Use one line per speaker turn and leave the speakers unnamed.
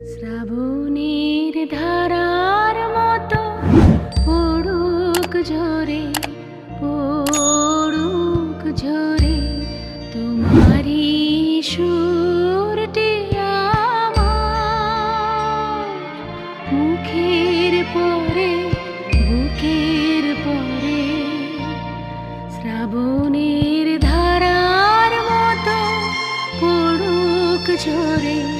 শ্রাবণের ধারার মতো পড়ুক ঝরে, পড়ুক ঝরে তোমারি সুরটি আমার মুখের পরে, বুকের পরে। শ্রাবণের ধারার মতো পড়ুক ঝরে।